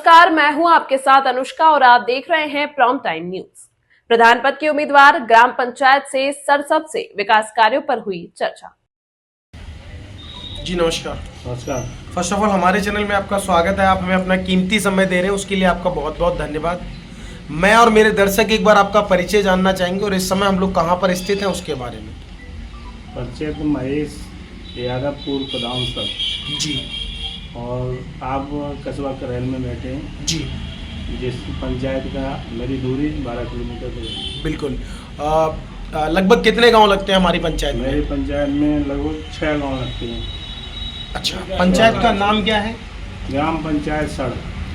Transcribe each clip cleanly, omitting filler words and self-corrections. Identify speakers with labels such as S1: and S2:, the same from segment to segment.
S1: नमस्कार, मैं हूं आपके साथ अनुष्का और आप देख रहे हैं प्राइम टाइम न्यूज। प्रधान पद के उम्मीदवार ग्राम पंचायत से सरसब से विकास कार्यों पर हुई चर्चा।
S2: जी नमस्कार।
S3: नमस्कार।
S2: फर्स्ट ऑफ ऑल हमारे चैनल में आपका स्वागत है। आप हमें अपना कीमती समय दे रहे हैं, उसके लिए आपका बहुत बहुत धन्यवाद। मैं और मेरे दर्शक एक बार आपका परिचय जानना चाहेंगे और इस समय हम लोग कहाँ पर स्थित हैं उसके बारे में।
S3: परिचय तो महेश यादव पूर्व प्रधान सर
S2: जी।
S3: और आप कस्बा करेल में बैठे हैं
S2: जी
S3: जिस पंचायत का मेरी दूरी 12 किलोमीटर दूर है।
S2: बिल्कुल। लगभग कितने गांव लगते हैं हमारी पंचायत में?
S3: मेरी पंचायत में लगभग 6 गांव लगते हैं।
S2: अच्छा, पंचायत का नाम क्या है?
S3: ग्राम पंचायत सड़।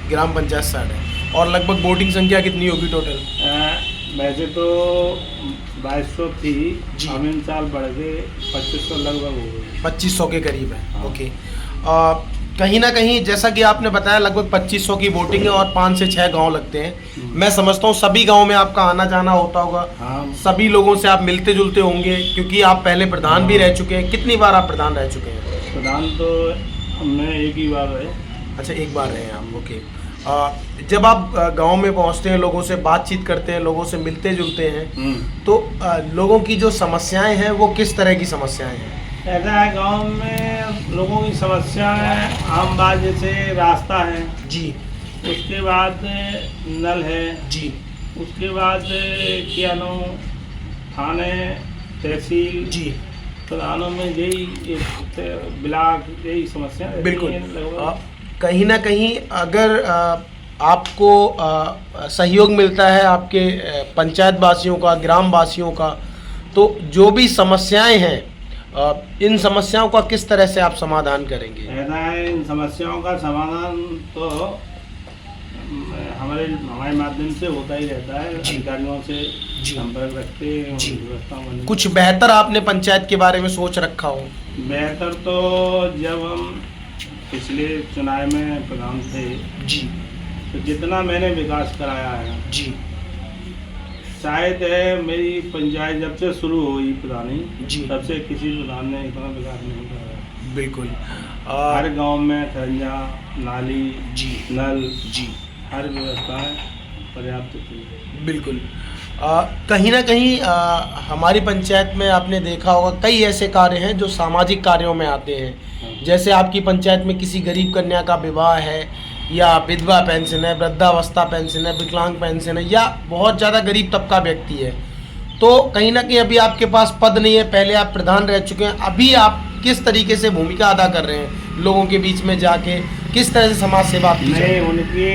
S2: ग्राम पंचायत सड़ है। और लगभग वोटिंग संख्या कितनी होगी टोटल?
S3: वैसे तो 2200 थी
S2: जी।
S3: अब इन साल बढ़ के 2500 लगभग हो गई।
S2: 2500 के करीब है।
S3: हाँ।
S2: ओके। कहीं ना कहीं जैसा कि आपने बताया लगभग 2500 की वोटिंग है और 5 से 6 गांव लगते हैं। मैं समझता हूँ सभी गांव में आपका आना जाना होता होगा।
S3: हाँ।
S2: सभी लोगों से आप मिलते जुलते होंगे क्योंकि आप पहले प्रधान भी रह चुके हैं। कितनी बार आप प्रधान रह चुके हैं?
S3: प्रधान तो हमने एक ही बार रहे।
S2: अच्छा, एक बार रहे हैं आप। ओके। जब आप गांव में पहुंचते हैं, लोगों से बातचीत करते हैं, लोगों से मिलते जुलते हैं, तो लोगों की जो समस्याएं हैं वो किस तरह की समस्याएं हैं?
S3: ऐसा है, गांव में लोगों की समस्या है आम बात, जैसे रास्ता है
S2: जी।
S3: उसके बाद नल है
S2: जी।
S3: उसके बाद क्या नाम थाने तहसील
S2: जी
S3: प्रधानों में यही ब्लॉक यही समस्या रहती
S2: बिल्कुल।
S3: हैं लगभग।
S2: कहीं ना कहीं अगर आपको सहयोग मिलता है आपके पंचायत वासियों का, ग्राम वासियों का, तो जो भी समस्याएं हैं इन समस्याओं का किस तरह से आप समाधान करेंगे?
S3: ऐसा है, इन समस्याओं का समाधान तो हमारे माध्यम से होता ही रहता है। अधिकारियों से संपर्क रखते हैं। व्यवस्था
S2: कुछ बेहतर आपने पंचायत के बारे में सोच रखा हो?
S3: बेहतर तो जब हम पिछले चुनाव में प्रधान थे
S2: जी,
S3: तो जितना मैंने विकास कराया है
S2: जी,
S3: शायद है मेरी पंचायत जब से शुरू हुई प्रधानी
S2: जी,
S3: तब से किसी प्रधान ने इतना विकास नहीं कराया।
S2: बिल्कुल।
S3: हर गांव में खरंजा, नाली,
S2: जी,
S3: नल,
S2: जी,
S3: हर व्यवस्थाएं पर्याप्त थी।
S2: बिल्कुल। कहीं ना कहीं हमारी पंचायत में आपने देखा होगा कई ऐसे कार्य हैं जो सामाजिक कार्यों में आते हैं। जैसे आपकी पंचायत में किसी गरीब कन्या का विवाह है, या विधवा पेंशन है, वृद्धावस्था पेंशन है, विकलांग पेंशन है, या बहुत ज़्यादा गरीब तबका व्यक्ति है, तो कहीं ना कहीं अभी आपके पास पद नहीं है। पहले आप प्रधान रह चुके हैं, अभी आप किस तरीके से भूमिका अदा कर रहे हैं लोगों के बीच में जाके? किस तरह से समाज सेवा आप की?
S3: नहीं, उनके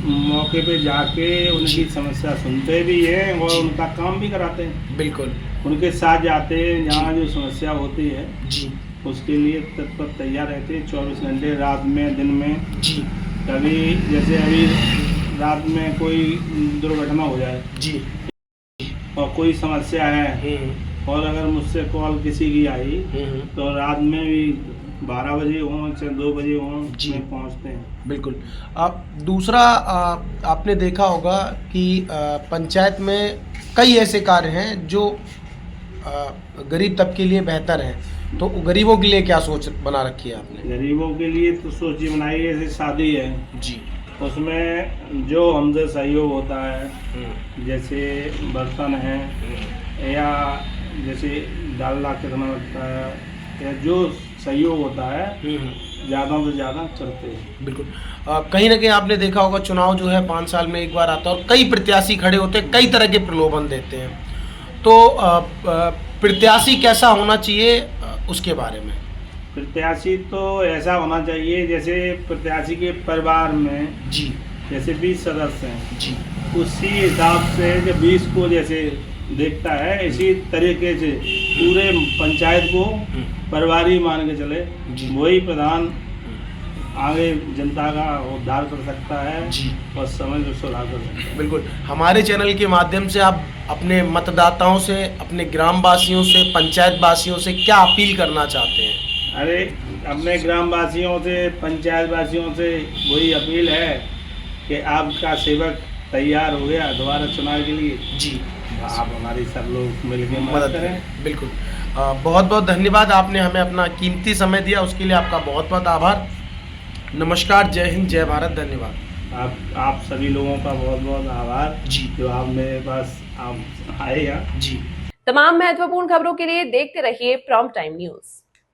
S3: मौके पे जाके उनकी समस्या सुनते भी हैं और उनका काम भी कराते हैं।
S2: बिल्कुल।
S3: उनके साथ जाते हैं, जहाँ जो समस्या होती है
S2: जी,
S3: उसके लिए तत्पर तैयार रहते हैं 24 घंटे, रात में दिन में।
S2: जी,
S3: कभी जैसे अभी रात में कोई दुर्घटना हो जाए
S2: जी,
S3: और कोई समस्या है और अगर मुझसे कॉल किसी की आई तो रात में भी 12 बजे हों चाहे 2 बजे हों
S2: जी,
S3: पहुँचते हैं।
S2: बिल्कुल। अब दूसरा आपने देखा होगा कि पंचायत में कई ऐसे कार्य हैं जो गरीब तबके के लिए बेहतर हैं, तो गरीबों के लिए क्या सोच बना रखी है आपने?
S3: गरीबों के लिए तो सोची बनाई है, जैसे शादी है
S2: जी,
S3: उसमें जो हमसे सहयोग होता है, जैसे बर्तन है या जैसे डालना कितना लगता है या जो सहयोग होता है ज़्यादा से ज़्यादा करते हैं।
S2: बिल्कुल। कहीं ना कहीं आपने देखा होगा चुनाव जो है 5 साल में एक बार आता है और कई प्रत्याशी खड़े होते हैं, कई तरह के प्रलोभन देते हैं, तो प्रत्याशी कैसा होना चाहिए उसके बारे में?
S3: प्रत्याशी तो ऐसा होना चाहिए जैसे प्रत्याशी के परिवार में
S2: जी,
S3: जैसे 20 सदस्य हैं,
S2: जी,
S3: उसी हिसाब से जो 20 को जैसे देखता है, इसी तरीके से पूरे पंचायत को परिवारी मान के चले। वही प्रधान आगे जनता का उद्धार कर सकता है
S2: जी,
S3: और समय में सुधार कर सकता है।
S2: बिल्कुल। हमारे चैनल के माध्यम से आप अपने मतदाताओं से, अपने ग्राम वासियों से, पंचायत वासियों से क्या अपील करना चाहते हैं?
S3: अरे, अपने ग्राम वासियों से, पंचायत वासियों से वही अपील है कि आपका सेवक तैयार हो गया दोबारा चुनाव के लिए।
S2: जी,
S3: आप हमारी सब लोग मिलकर
S2: मदद करें। बिल्कुल। बहुत बहुत धन्यवाद, आपने हमें अपना कीमती समय दिया, उसके लिए आपका बहुत बहुत आभार। नमस्कार, जय हिंद, जय भारत, धन्यवाद।
S3: आप सभी लोगों का बहुत बहुत आभार
S2: जी।
S3: जो आप मेरे पास आप आए यहाँ।
S2: जी।
S1: तमाम महत्वपूर्ण खबरों के लिए देखते रहिए प्राइम टाइम न्यूज।